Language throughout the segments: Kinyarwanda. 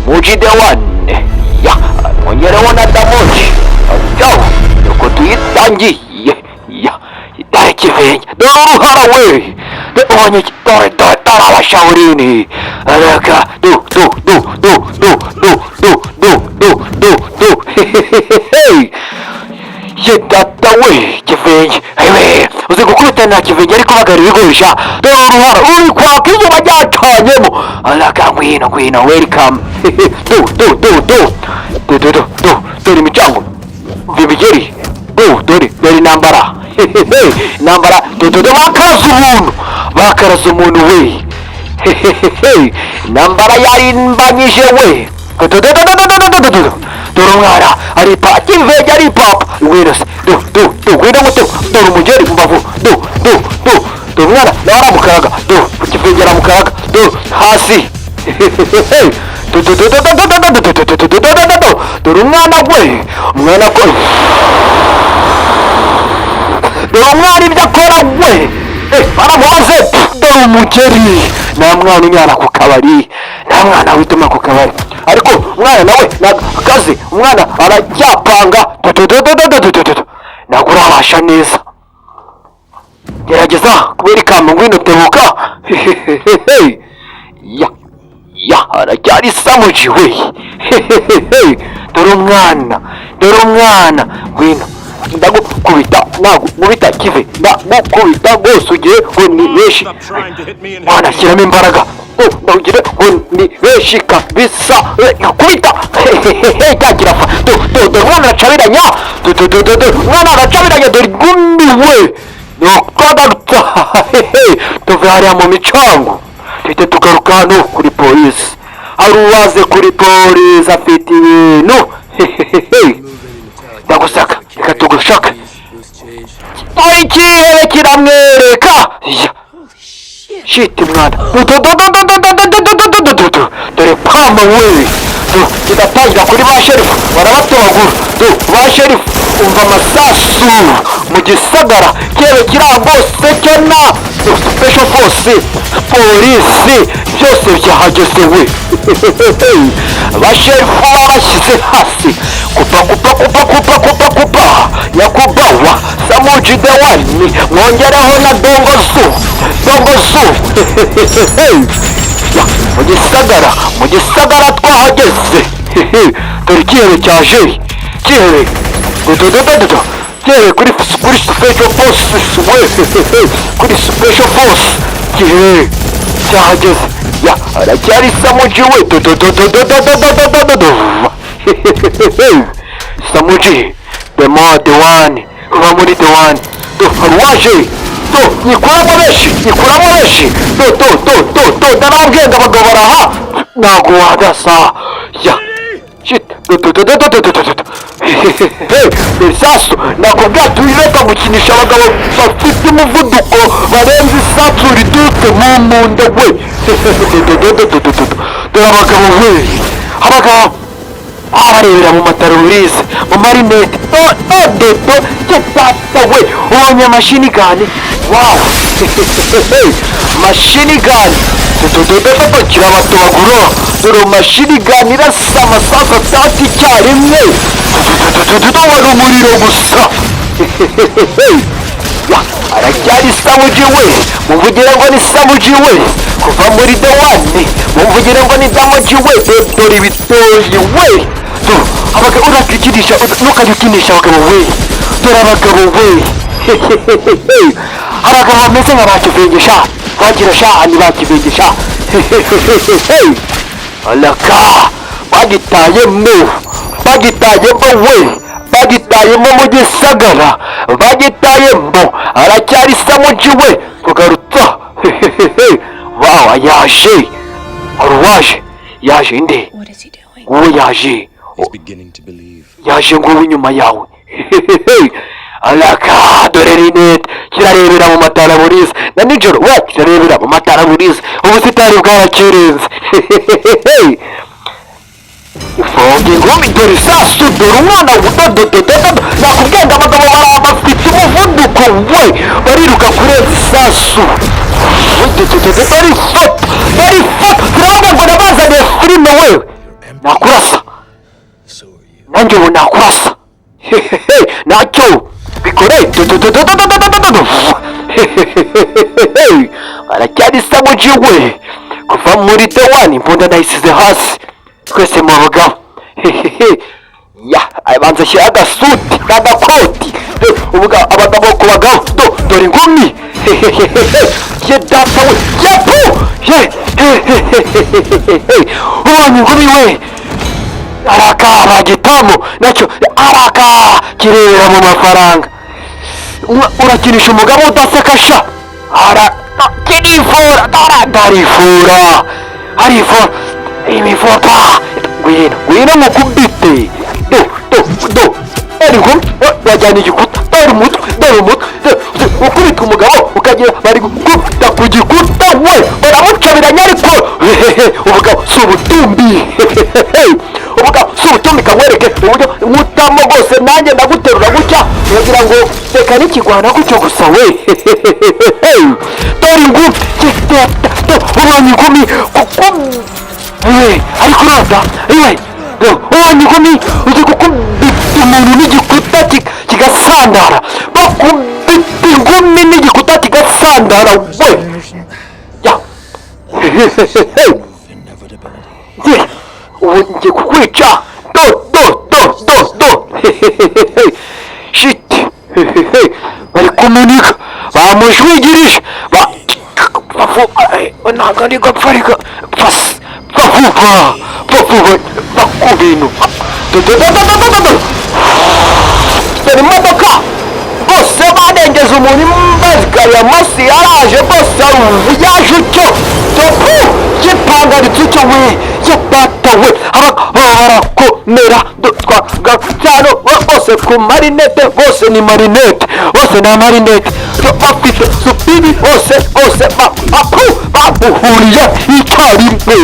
muji the one ya mwongereho na damoji ajaho nuko tuyitangiye ya itare kivenye dore uruhara we onye dore abashawurini araka du ye data we kivenye ewe uzi gukubita na kivenye ariko bagara ibigurisha dore uruhara uri kwaka izuba ryacanyemo araka ngwino welcome dore imicango vibigeri dore intambara intambara bakaraza umuntu we intambara yarimbanyije we dore umwana ari kivenye ari papa ngwino se ngwino gute dore umugeri mbavu dore umwana nawe aramukaraga kivenye aramukaraga hasi dore umwana we umwana ko dore umwana ibyo akora we aramuhaze dore umugeri nta mwana unyana ku kabari nta mwana wituma ku kabari ariko umwana nawe akazi umwana aracyapanga ntabwo urabasha neza gerageza kubera ikambo ngwino tebuka ya aracyari samuji we dore umwana ngwino ndagukubita nkubita kive ndagukubita rwose ugiye ngo ni benshi mwana shyiramo imbaraga ndawugire ngo ni benshi kabisa kubita kakirafa dore umwana aracabiranya umwana aracabiranya dore gumiwe nukagarutsa tuve hariya mu micango tuhite tugaruka hano kuri polisi hari uwaze kuri polisi afite ibintu ndagusaka reka tugushaka dore ikirere kiramwereka shiti mwana dore pama we kidatangira kuri ba sherifu barabatobagura ba sherifu umva amasasu mu gisagara kirere kirambose cyana special force polisi byose byahageze we ba sherifu babashyize hasi kupa nyakubawa samuji the one mwongereho na dongozu mu gisagara twahageze dore ikirere cyaje kirere kuri special force we kuri special force kirere cyahageze ya aracyari samuji we samuji the one uba muri the one haruwaje nyikuramo benshi ndarabwenda abagabo baraha ntabwo wadasa ya shit isasu nakubwira tuyireka gukinisha abagabo bafite umuvuduko barenze isasu ridute mu munda we dore abagabo we abagabo abarebera mu matarurize mu marinete getata we ubonye mashini gani wow mashini gani kirabatobagura dore mashini gani irasa amasasu atatu icyarimwe wari umuriro gusa aracyari samuji we muvugire ngo ni samuji we kuva muri the one muvugire ngo ni damoji we dore ibitoyi we abagabo urakikinisha ntukajya ukinisha abagabo we dore abagabo we abagabo bameze nka bakivengesha bagira shahani bakivengesha alaka bagitayemo mu gisagara bagitayemo aracyari samuji we kugarutsa wow yaje inde uwo yaje ngubu inyuma yawe alaka dore rinete kirarebera mu matara burize na nijoro we kirarebera mu matara burize ubusitani bwarakirenze ifonge ngumi dore isasu dore umwana nakubwenda abagabo bafite umuvuduko we bariruka kurenza isasu bari foto turabona ngo nabazaniye filime we bikore aracyari samuji we kuva muri the one imbunda nayisize hasi twese mu bagabo ya abanza ashyira agasuti n'agakoti uvuga abagabo ku bagabo dore ingumi ye data we yepu ubonye ingumi we araka gitamo nacyo araka kirera mu mafaranga urakinisha umugabo udaseka sha kirifura darifura arifura imifota ngwino mukubite wajyana igikuta dore umutwe ukubita umugabo ukagira bari gukubita ku gikuta we baramucabiranya ariko ubugabo si ubutumbi ubugabo si ubutumbi kamwereke uburyo nkutamo rwose nanjye ndaguterura gutya uragira ngo reka nikigwana gutyo gusa we dore ingumi ubonye ingumi ariko urada ubonye ingumi uzi gukubita umuntu n'igikuta kigasandara bakubita ingumi n'igikuta kigasandara we ya ubu ngiye kukwica shiti bari kumuniga bamujwigirije ntabwo ari gapfa ariko bakubintu dore imodoka bose barengeza umuntu imbazigari amasi yaraje bose yaje utyo gipangaritse utyo we data we barakomera cyane bose ku marinete bose ni marinete bose ni amarinete bafite supini bose babuhuriye icyarimwe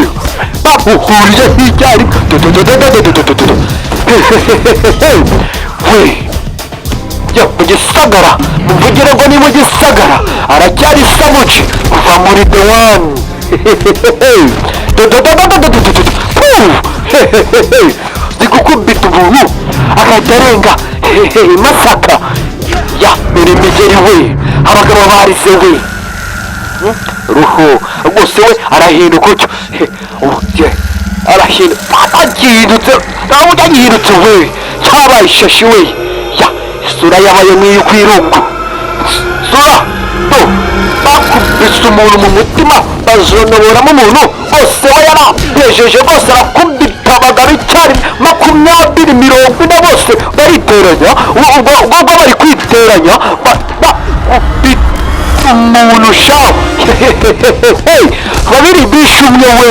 mu gisagara muvugire ngo ni mu gisagara aracyari samuci kuva muri the one zigukubita umuntu agahita arenga masaka ya dore imigeri we abagabo barize we ruhu rwose we arahinduka utyo arahindutse ntabwo yahindutse we cyabaye ishashi we ya isura yabaye nk'iyo kwirungu sura bakubise umuntu mu mutima bazonoboramo umuntu bose we yaratejeje bose arakubita abagabo icyarimwe 20 40 bose bariteranya ubwo bari kwiteranya bakubita umuntu shaho babiri bishumye we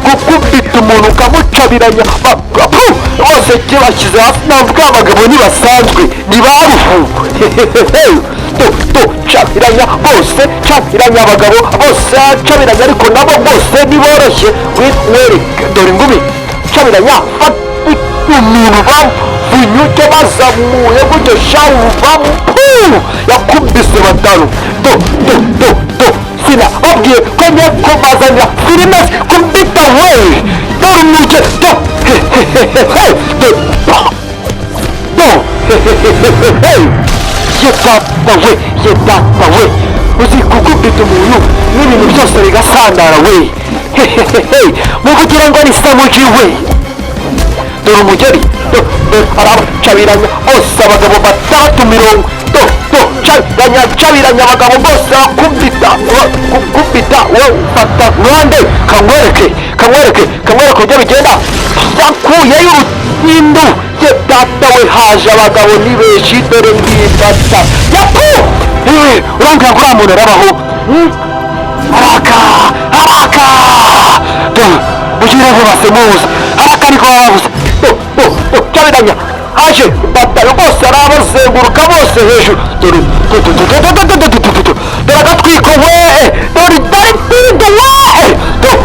gukubita umuntu ukamucabiranya bose kibashyize hasi ntabwo abagabo ntibasanzwe ntibaruhu cabiranya bose cabiranya abagabo bose cabiranya ariko nabo bose ntiboroshye wereke dore ingumi cabiranya umuntu bavunyuke bazamuye gutyo shawu yakubise batanu sina babwiye ko ngiye kubazanira filime kubita we dore umuje ye data we uzi kugubita umuntu n'ibintu byose bigasandara we muvugira ngo ni samuji we dore umugeri arabacabiranya bose abagabo 3 cabiranya abagabo bose bakubita we ufata ruhande kamwereke uburyo bigenda yakuyeyo urutindu ye data we haje abagabo ni benshi dore ngibata yapu urambwira ko uriya muntu arabaho araka mugire ngo basemuze araka ariko bababuze cabiranya haje batayo bose arabazenguruka bose hejuru dore agatwiko we dore itindu we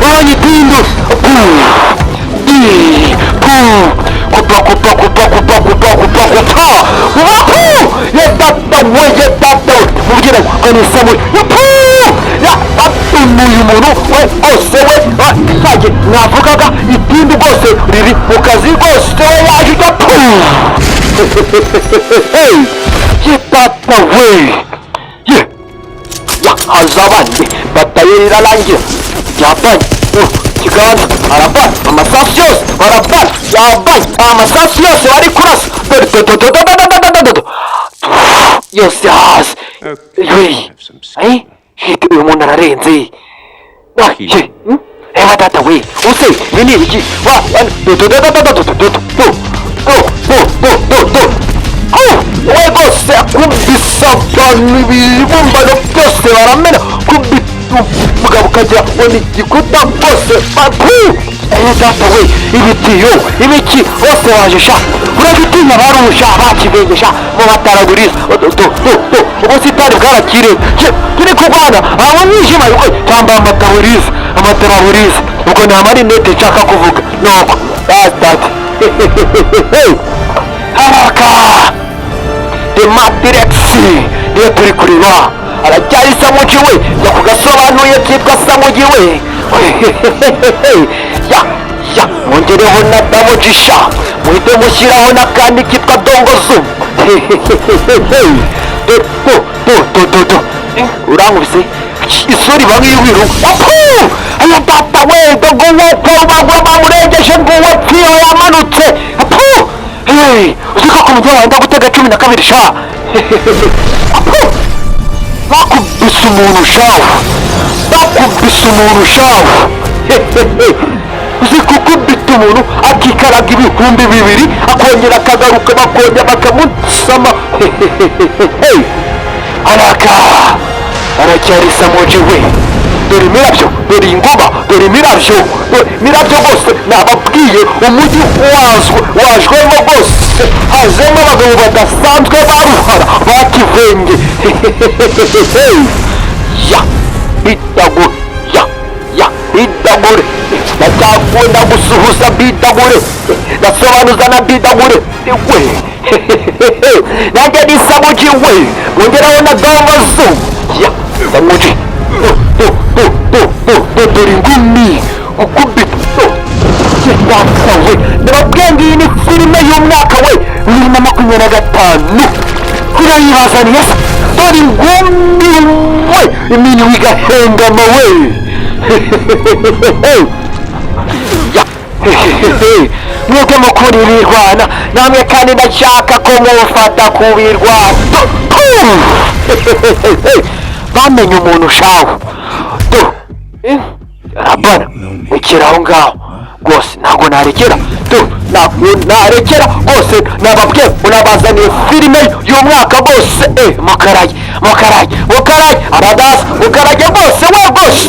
uranye itindu ye data we mubwire ngo ni samuel uyu muntu we bose we ntajye mwavugaga itindu rwose riri mu kazi rwose we yaje ujya ye data we ye ya haza abandi bataye irarangira yabanye ikiganza arabana amasasu yose barabana yabanye amasasu yose bari kurasa yose hasi uyu muntu ararenze reba data we use ibi ni ibiki we rwose akubise abantu ibibumbano byose baramena kubita umugabo ukagira ngo ni igikuta rwose data we ibitiyo ibiki bose waje sha uragitinya barusha bakibengesha mu bataraguriza ubusitani bwarakirenze turi kurwana abamwijima cyangwa amataraburiza ubwo nta marinete nshaka kuvuga nuko data haraka the matrix niyo turi kureba aracyari samuji we yakugasobanuye kitwa samuji we mwongereho na damojisha muhite mushyiraho n'akandi kitwa dongozu urankubise isuri bamwe y'ibwiru ayo data we dogo wopfa ubagura bamurengeje ngo wopfiyo yamanutse uziko ku mujyi wenda gutega 12 sha bakubise umuntu shawu uzi kukubita umuntu akikaraga ibihumbi 2 akongera akagaruka bakongera bakamusama aracyari samoji we dore imirabyo dore ingoma dore imirabyo rwose nababwiye umujyi wajwemo rwose hajemo abagabo badasanzwe baruhara bakivenge bidagure ndacyakunda gusuhuza bidagure ndasobanuza na bidagure we nanjye ni samuji we mwongeraho na dongozu samuji dore ingumi ukubita data we ndababwiye ngiyi ni filime y'umwaka we 2025 urayibazaniye se dore ingumi we imini wigahengama we mwebwe mukuri birwana namwe kandi ndashaka ko mufata kubirwana bamenye umuntu shawo arabana ukira aho ngaho rwose ntabwo narekera narekera rwose nababwiye unabazaniye filime y'umwaka rwose mukaraye aradasa mukaraye rwose we rwose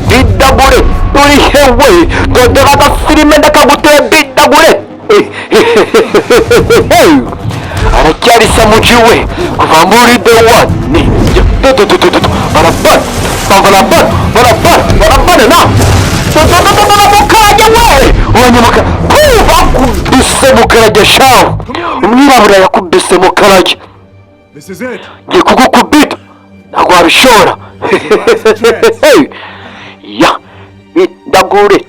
bidagure uri hewe dodora agafilime ndakaguteye bidagure aracyari samuji we kuva muri the one barabana na mukajya we ubanyamuka bakubise mukarajya shawo umwirabura yakubise mukarajya ngiye kugukubita ntabwo wabishobora bidagure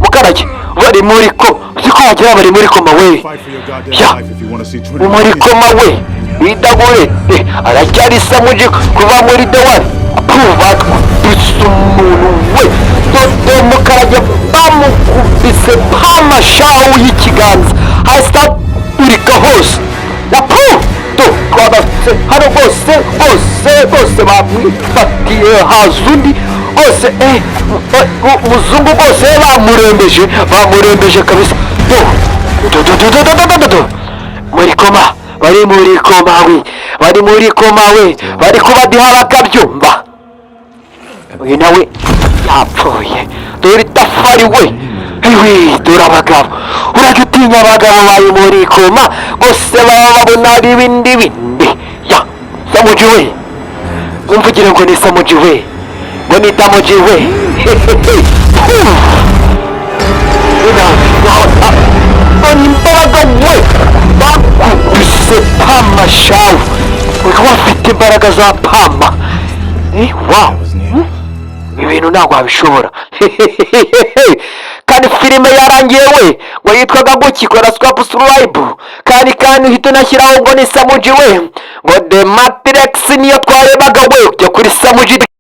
mukarajya bari muri koma uziko wagira bari muri koma we muri koma we bidagure aracyari samuji kuva muri the one bakubise umuntu we mukarajya bamukubise pamashawu y'ikiganza hasi turika hose twabatse hano bose bamwifatiye haza undi bose umuzungu bose bamurembeje kabisa muri koma bari muri koma we bari kubadiha bakabyumva uyu nawe yapfuye dore itafari we dore abagabo urajya utinya abagabo bari muri koma bose baba babona ibindi samuji we umvugire ngo ni samuji we ngo ni damuji we imbaraga we bakubise pamashawu ukaba bafite imbaraga za pama wow ibintu ntabwo wabishobora. kandi filime yarangiye we ngo yitwaga guki, kora subscribe kandi uhita unashyiraho ngo ni samuji we, ngo the matrix niyo twarebaga we, ujya kuri samuji